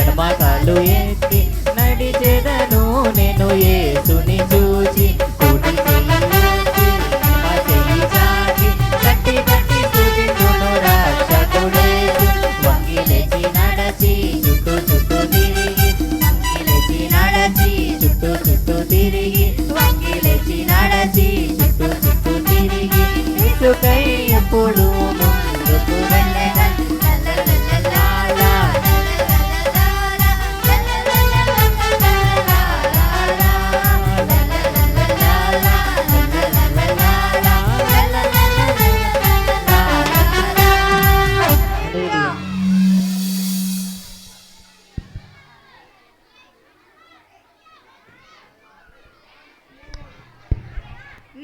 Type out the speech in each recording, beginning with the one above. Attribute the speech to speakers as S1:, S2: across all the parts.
S1: ఎడమ కాలు ఎత్తి నడిచెదను నేను యేసుని చూచి కుడి చెయ్యి చాచి కట్టి కట్టి స్తుతించును రక్షకుడేసు వంగి లేచి నడచి చుట్టూ చుట్టూ తిరిగి వంగి లేచి నడచి చుట్టూ చుట్టూ తిరిగి వంగి లేచి నడచి చుట్టూ చుట్టూ తిరిగి యేసుకై ఎప్పుడు ముందుకు వెళ్ళగలను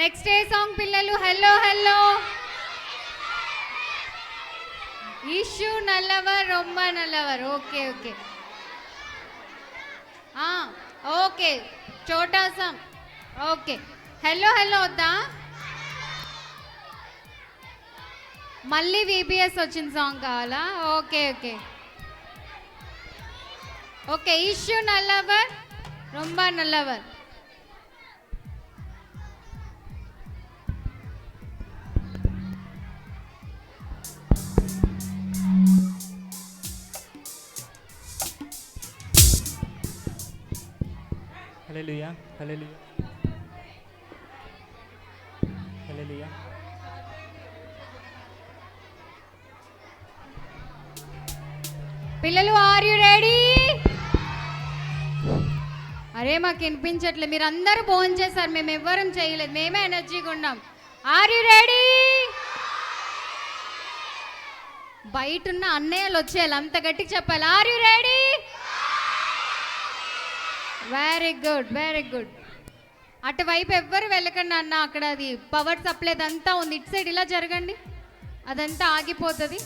S2: నెక్స్ట్ ఏ సాంగ్ పిల్లలు? హలో హలో ఇష్యూ నల్లవర్ రొమ్మ నల్లవర్. ఓకే ఓకే ఓకే చోటా సాంగ్. ఓకే హలో హలో వద్దా? మళ్ళీ విబిఎస్ వచ్చిన సాంగ్ కావాలా? ఓకే ఓకే ఓకే ఇష్యూ నల్లవర్ రొమ్మ నల్లవర్.
S1: Hallelujah hallelujah hallelujah.
S2: పిల్లలు ఆర్ యు రెడీ? అరే మాకు వినిపించట్లేదు. మీరు అందరూ భోజనం చేశారు, మేము ఎవ్వరం చేయలేదు, మేమే ఎనర్జీగా ఉన్నాం. Are you ready? బయట ఉన్న అన్నయ్యలు వచ్చేయాలి, అంత గట్టిగా చెప్పాలి. Are you ready? Very good very good. అటువైపు ఎవ్వరు వెళ్ళకండి అన్న, అక్కడ అది పవర్ సప్లై అదంతా ఉంది. ఇటు సైడ్ ఇలా జరగండి, అదంతా ఆగిపోతుంది.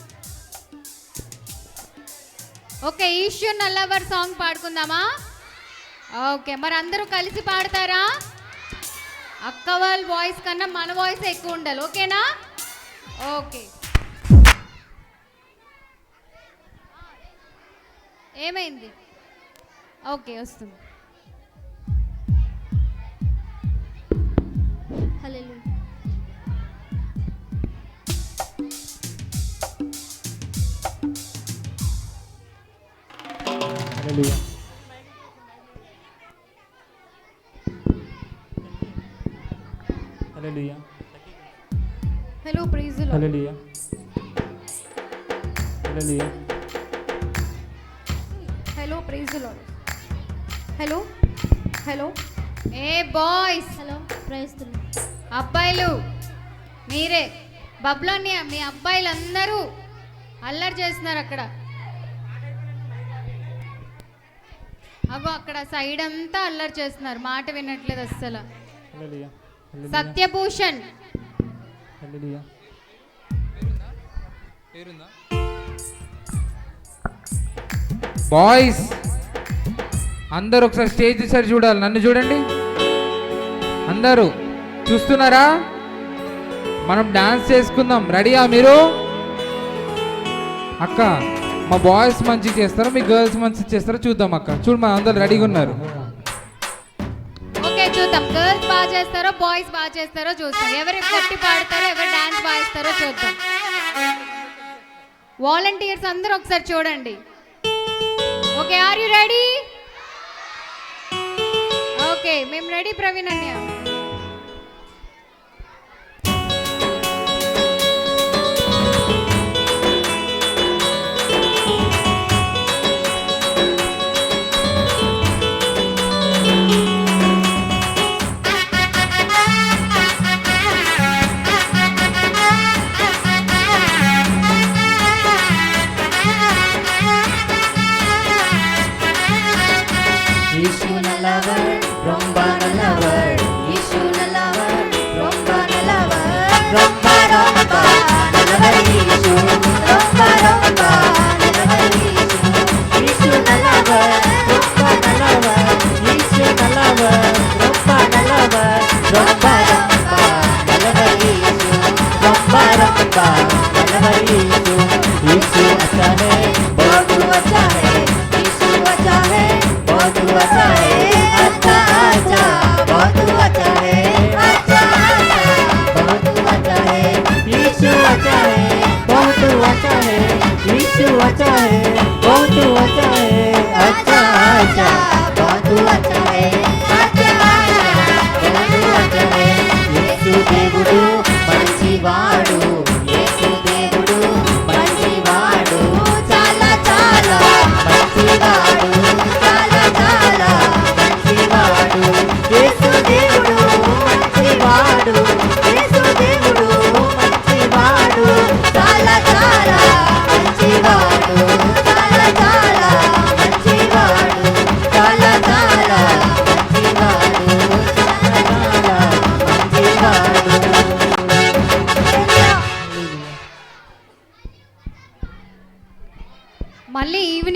S2: ఓకే ఈశ్వర్ నల్లవర్ సాంగ్ పాడుకుందామా? ఓకే మరి అందరూ కలిసి పాడతారా? అక్క వాళ్ళ వాయిస్ కన్నా మన వాయిస్ ఎక్కువ ఉండాలి, ఓకేనా? ఓకే ఏమైంది? ఓకే వస్తుంది. Hallelujah
S1: hallelujah hallelujah.
S2: Hello praise the Lord.
S1: Hallelujah hallelujah.
S2: Hello praise the Lord. Hello hello hey boys,
S3: hello praise the Lord.
S2: అబ్బాయిలు మీరే బబ్లోని మీ అబ్బాయిలు అందరూ అల్లరి చేస్తున్నారు అక్కడ. అగో అక్కడ సైడ్ అంతా అల్లరి చేస్తున్నారు, మాట వినట్లేదు అస్సలు.
S1: హల్లెలూయా హల్లెలూయా
S2: సత్యభూషణ్
S1: హల్లెలూయా.
S4: బాయ్స్ అందరూ ఒకసారి స్టేజ్ సరి చూడాలి, నన్ను చూడండి. అందరూ చూస్తున్నారా? మనం డాన్స్ చేసుకుందాం, రెడీయా మీరు? అక్క మా బాయ్స్ మంచి చేస్తారో మీ గర్ల్స్ మంచి చేస్తారో చూద్దాం. అక్క చూడు మా అందరు రెడీగా ఉన్నారు.
S2: ఓకే చూద్దాం, గర్ల్స్ బాగా చేస్తారో బాయ్స్ బాగా చేస్తారో చూస్తాం. ఎవరు గట్టి పాడతారో ఎవరు డాన్స్ బాగా చేస్తారో చూద్దాం. వాలంటీర్స్ అందరూ ఒకసారి చూడండి. Okay are you ready? Okay మేము రెడీ ప్రవీణ్ అన్య.
S1: यीशु अच्छा है, बहुत अच्छा है, यीशु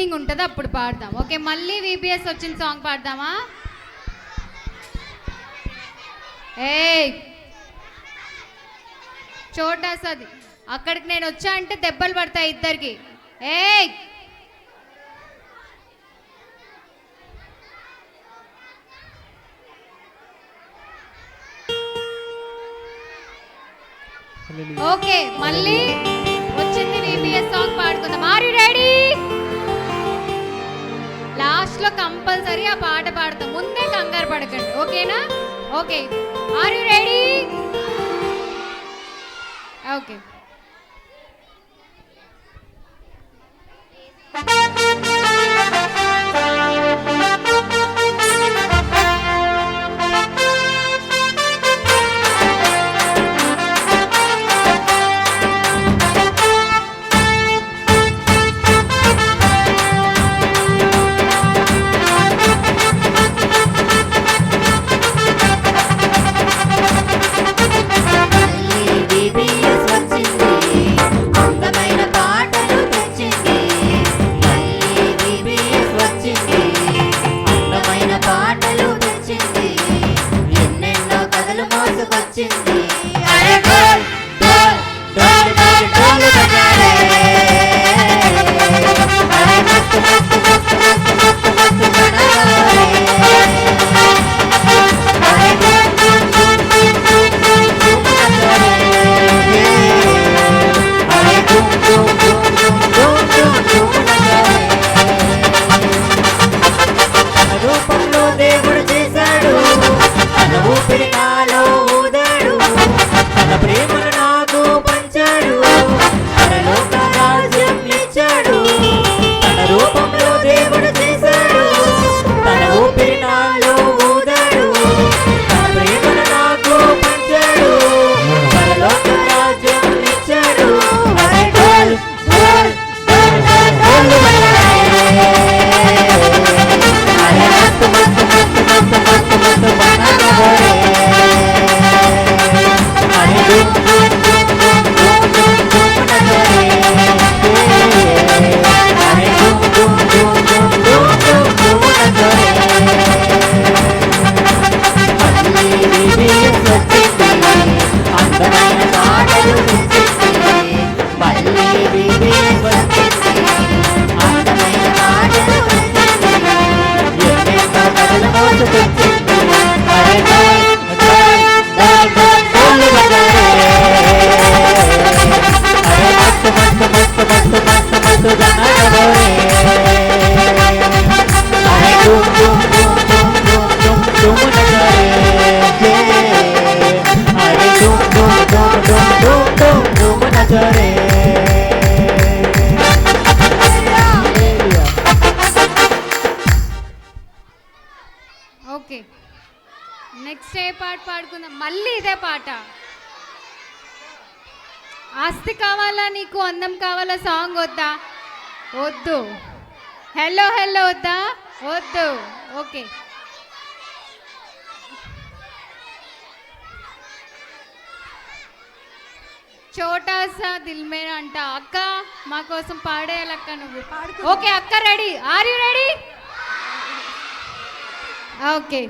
S2: ఈవినింగ్ ఉంటుంది అప్పుడు పాడదాం. ఓకే, మళ్ళీ విబిఎస్ వచ్చిన సాంగ్ పాడదామా? ఏయ్ చోటా సది, అక్కడికి నేను వచ్చా అంటే దెబ్బలు పడతాయి ఇద్దరికి. ఏయ్
S1: హల్లెలూయా.
S2: ఓకే, మళ్ళీ వచ్చింది విబిఎస్ సాంగ్ పాడుకుందాం. Are you ready? లాస్ట్ లో కంపల్సరీ ఆ పాట పాడతాం, ముందే కంగారు పడకండి. ఓకేనా? Okay, are you ready? Okay. Okay, next ఏ పాట పాడుకుందాం? మళ్ళీ ఇదే పాట. ఆస్తి కావాలా నీకు, అందం కావాలా సాంగ్ వద్దా? వద్దు. హలో హలో వద్దా? వద్దు. ఓకే, చోటా సా దిల్ మేరా అంట. అక్క మా కోసం పాడేయాలక్క నువ్వు. ఓకే అక్క, ready? Are you ready? Okay.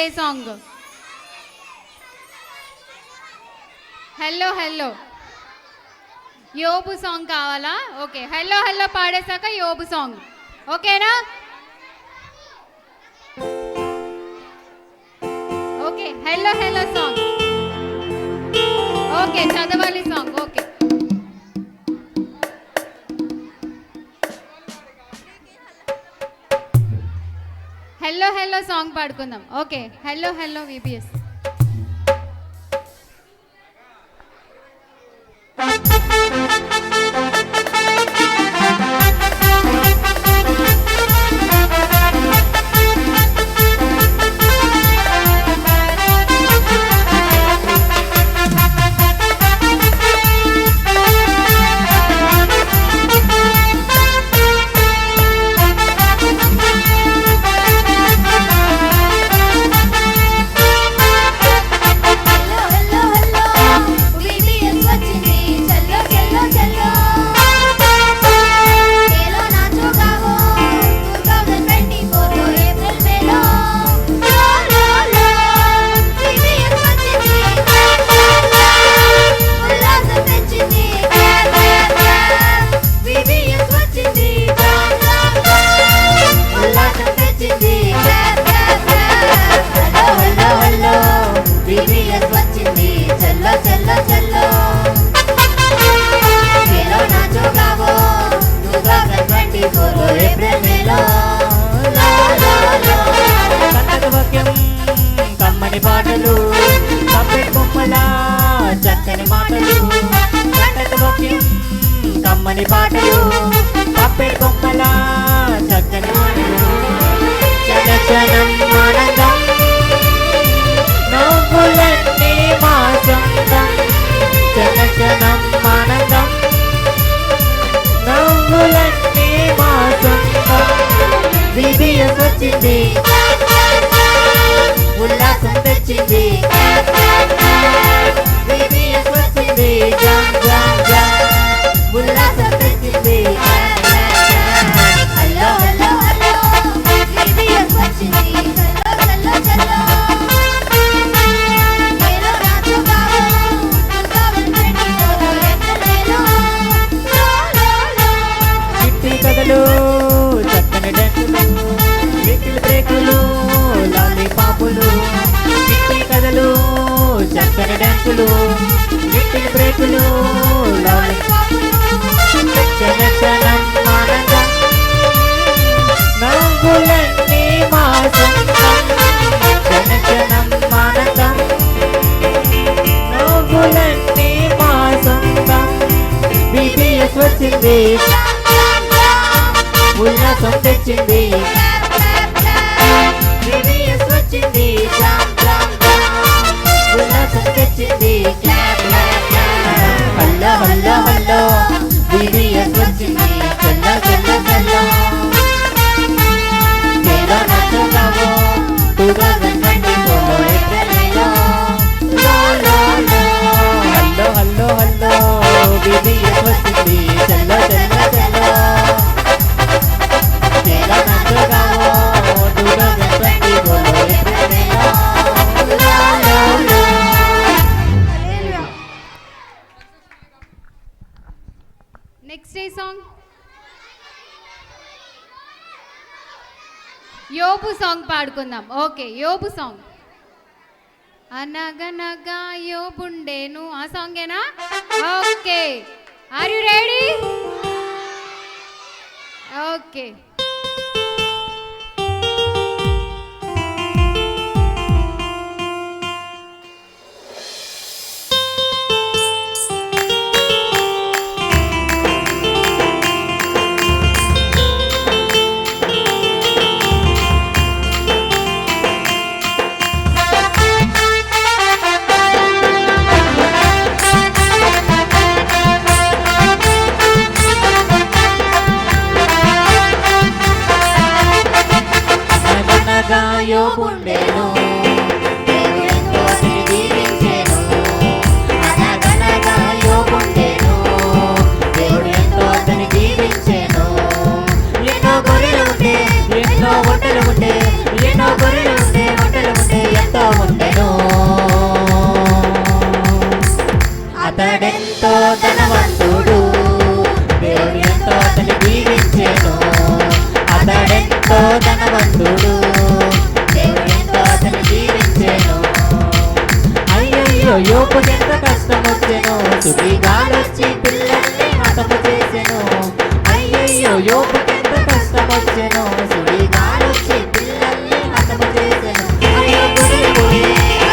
S2: ఏ సాంగ్? హలో హలో యోబు సాంగ్ కావాలా? ఓకే, హలో హలో పాడేశాక యోబు సాంగ్, ఓకేనా? Okay, hello hello song. Okay, చదవాలి song. Okay, hello hello song పాడుకుందాం. Okay, hello hello VBS.
S3: కమ్మని పాటలు పప్పెట్ బొమ్మల చక్కని మాటలు, కమ్మని పాటలు పప్పెట్ బొమ్మల చక్కని మాటలు, క్షణక్షణం ఆనందం నవ్వులన్నీ మా సొంతం, క్షణక్షణం ఆనందం నవ్వులన్నీ మా సొంతం. విబిఎస్ వచ్చింది, ఉల్లాసం తెచ్చింది, విబిఎస్ వచ్చింది, జామ్ జామ్ జామ్ ఉల్లాసం తెచ్చింది. హలో హలో హలో విబిఎస్ వచ్చింది, చల్లో చల్లో చల్లో మేలో నాచో గావో 2024 ఏప్రిల్ మేలో లో లో లో. చిట్టి కథలు చక్కని డాన్సులు, లిటిల్ బ్రేకులు, లాలీపాపులు, చిట్టి కథలు చక్కని డాన్సులు, లిటిల్ బ్రేకులు, లాలీపాపులు, క్షణక్షణం ఆనందం నవ్వులన్నీ మా సొంతం, క్షణక్షణం ఆనందం నవ్వులన్నీ మా సొంతం. బిబిఎస్ వచ్చింది, ఉల్లాసం తెచ్చింది, బిబిఎస్ వచ్చింది, జామ్ జామ్ జామ్ ఉల్లాసం తెచ్చింది. Clap clap clap. Hello hello hello BBS వచ్చింది, చల్లో చల్లో చల్లో మేలో నాచో గావో 2024 ఏప్రిల్ మేలో లో లో లో. హలో హలో హలో బిబిఎస్ వచ్చింది, చల్లో చల్లో చల్లో మేలో నాచో గావో 2024 ఏప్రిల్ మేలో లో లో లో.
S2: నెక్స్ట్ ఏ సాంగ్? యోబు సాంగ్ పాడుకుందాం. ఓకే, యోబు సాంగ్. అనగనగా యోబుండేను, ఆ సాంగేనా? Okay, are you ready? Okay.
S3: అయ్యయ్యో యోపుకెంత కష్టం వచ్చెను సుడిగాలొచ్చి పిల్లల్ని హతము చేసెను అయ్యయ్యో యోపుకెంత కష్టం వచ్చెను సుడిగాలొచ్చి పిల్లల్ని హతము చేసెను అయ్యో గొర్రెలు పోయే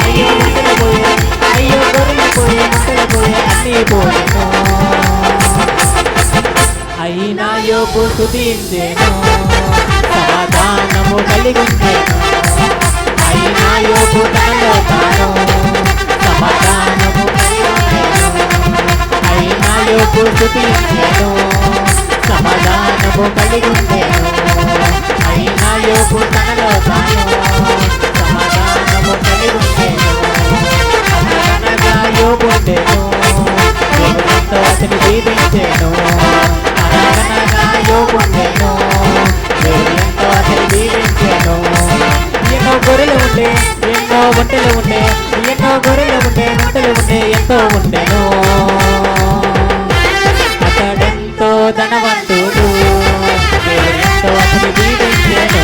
S3: అయ్యో మంటలు పోయే అయ్యో గొర్రెలు పోయే మంటలు పోయే అన్నీ పోయెను అయినా యోపు స్తుతించెను సమాధానము కలిగుండెను అయినా యోపు తనలో తాను సమాధానము కలిగుండెను అయినా యోపు స్తుతించెను సమాధానము కలిగుండెను అయినా యోపు తనలో తాను సమాధానము కలిగుండెను అనగనగా యోబుండెను దేవునితో అతని దీవించెను అనగనగా యోబుండెను దేవునితో అతని దీవించెను ఎన్నో గొర్రెలు ఉండే ఎన్నో ఒంటెలు ఉండే ఎన్నో గొర్రెలు ఉండే ఒంటెలు ఉండే ఎంతో ఉండెను అతడెంతో ధనవంతుడు దేవునితో అతని దీవించెను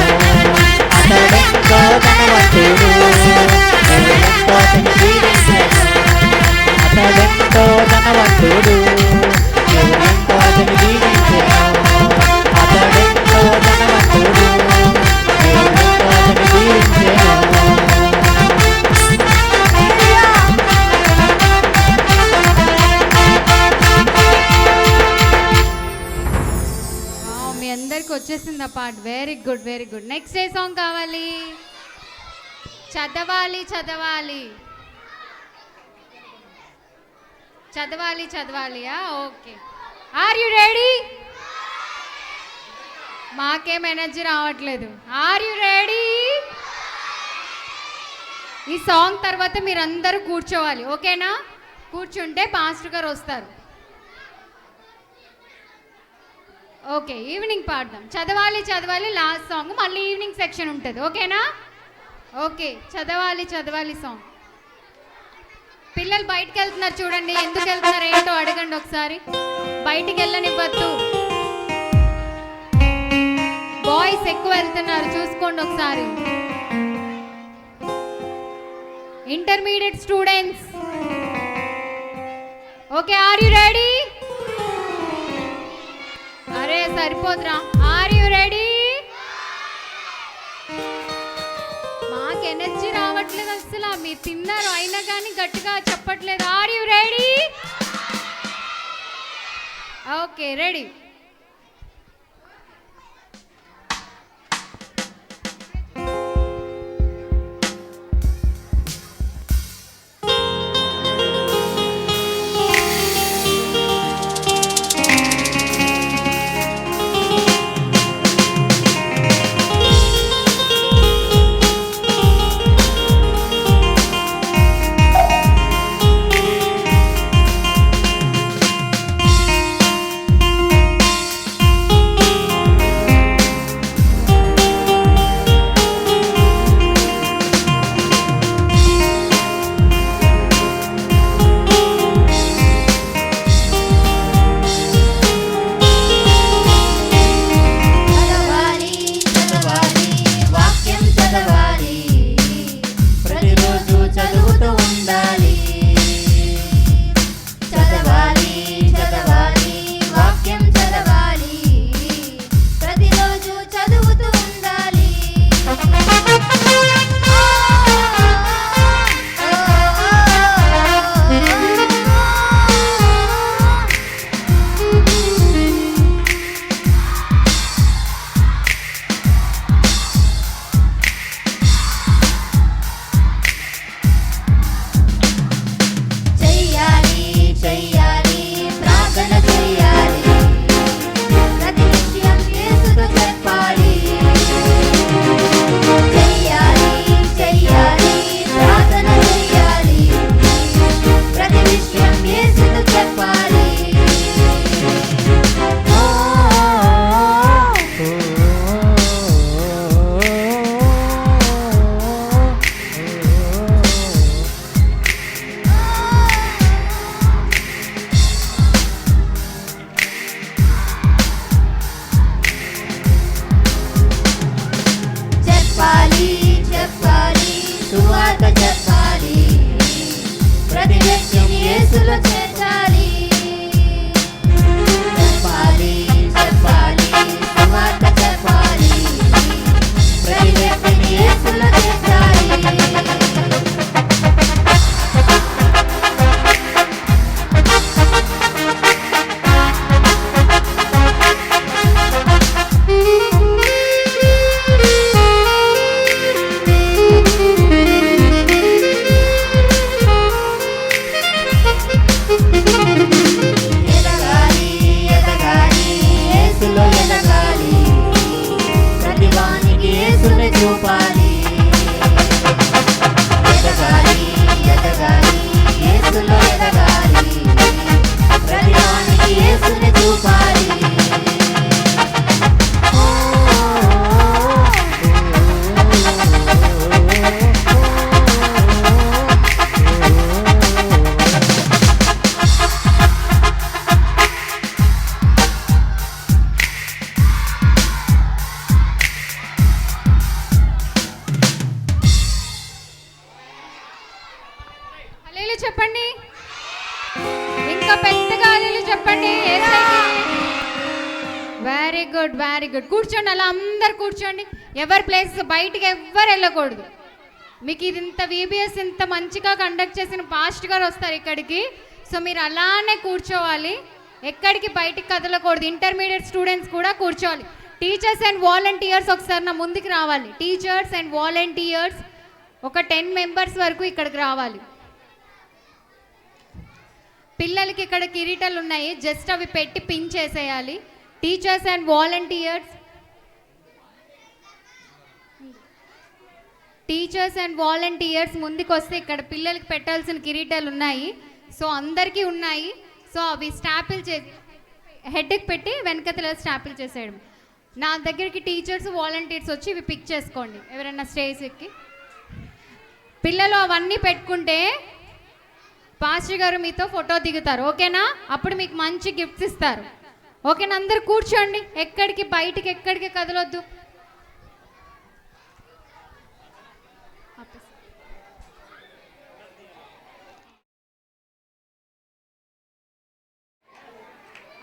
S3: అతడెంతో ధనవంతుడు దేవునితో అతని దీవించెను అతడెంతో ధనవంతుడు దేవునితో అతని దీవించెను అతడెంతో ధనవంతుడు దేవునితో అతని దీవించెను
S2: మీ అందరికి వచ్చేసింది ఆ పాట. Very good, very good. Next ఏ సాంగ్ కావాలి? చదవాలి చదవాలి చదవాలి చదవాలియా? Okay, are you ready? మాకేం ఎనర్జీ రావట్లేదు. Are you ready? ఈ సాంగ్ తర్వాత మీరందరూ కూర్చోవాలి, ఓకేనా? కూర్చుంటే పాస్టర్ గారు వస్తారు. ఓకే, ఈవినింగ్ పాడదాం. చదవాలి చదవాలి లాస్ట్ సాంగ్, మళ్ళీ ఈవినింగ్ సెక్షన్ ఉంటుంది, ఓకేనా? ఓకే, చదవాలి చదవాలి సాంగ్. పిల్లలు బయటికి వెళ్తున్నారు చూడండి, ఎందుకు వెళ్తున్నారు ఏంటో అడగండి ఒకసారి. బయటికి వెళ్ళనివ్వద్దు, బాయ్స్ ఎక్కువ వెళ్తున్నారు, చూసుకోండి ఒకసారి. Intermediate students, okay, are you ready? అరే సరిపోదురా. Are you ready? మాకు ఎనర్జీ రావట్లేదు అసలు. మీరు తిన్నారు అయినా కానీ గట్టిగా చెప్పట్లేదు. Are you ready? Okay, ready.
S3: ప్రతి వ్యక్తిని యేసులో చేర్చాలి. చెప్పాలి చెప్పాలి సువార్త చెప్పాలి, ప్రతి వ్యక్తిని యేసులో చేర్చాలి. ఎదగాలి ఎదగాలి యేసులో ఎదగాలి, ప్రతి వానికి యేసుని చూపాలి. ఎదగాలి ఎదగాలి యేసులో ఎదగాలి, ప్రతి వానికి యేసుని చూపాలి.
S2: హల్లెలూయా చెప్పండి, ఇంకా పెద్దగా హల్లెలూయా చెప్పండి. Very good very good. కూర్చోండి, అలా అందరు కూర్చోండి. ఎవరి ప్లేస్ బయటికి ఎవ్వరు వెళ్ళకూడదు. మీకు ఇది ఇంత VBS ఇంత మంచిగా కండక్ట్ చేసిన పాస్ట్ గారు వస్తారు ఇక్కడికి, సో మీరు అలానే కూర్చోవాలి, ఎక్కడికి బయటికి కదలకూడదు. ఇంటర్మీడియట్ స్టూడెంట్స్ కూడా కూర్చోవాలి. టీచర్స్ అండ్ వాలంటీర్స్ ఒకసారి నా ముందుకు రావాలి. టీచర్స్ అండ్ వాలంటీర్స్ ఒక 10 మెంబర్స్ వరకు ఇక్కడికి రావాలి. పిల్లలకి ఇక్కడ కిరీటాలు ఉన్నాయి, జస్ట్ అవి పెట్టి పిన్ చేసేయాలి. టీచర్స్ అండ్ వాలంటీర్స్ ముందుకు వస్తే ఇక్కడ పిల్లలకి పెట్టాల్సిన కిరీటాలు ఉన్నాయి. సో అందరికీ ఉన్నాయి. సో అవి స్టాపిల్ చేసి హెడ్కి పెట్టి వెనకతల స్టాపిల్ చేసేయడం. నా దగ్గరికి టీచర్స్ వాలంటీర్స్ వచ్చి ఇవి పిక్ చేసుకోండి. ఎవరైనా స్టేజ్ ఎక్కి పిల్లలు అవన్నీ పెట్టుకుంటే పాస్టర్ గారు మీతో ఫోటో దిగుతారు, ఓకేనా? అప్పుడు మీకు మంచి గిఫ్ట్స్ ఇస్తారు, ఓకేనా? అందరు కూర్చోండి, ఎక్కడికి బయటికి ఎక్కడికి కదలొద్దు.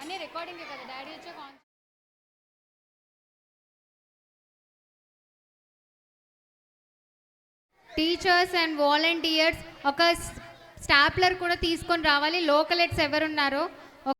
S2: అన్నీ రికార్డింగే కదా డాడీ వచ్చే టీచర్స్ అండ్ వాలంటీర్స్ ఒక స్టాప్లర్ కూడా తీసుకొని రావాలి. లోకల్ హెడ్స్ ఎవరున్నారో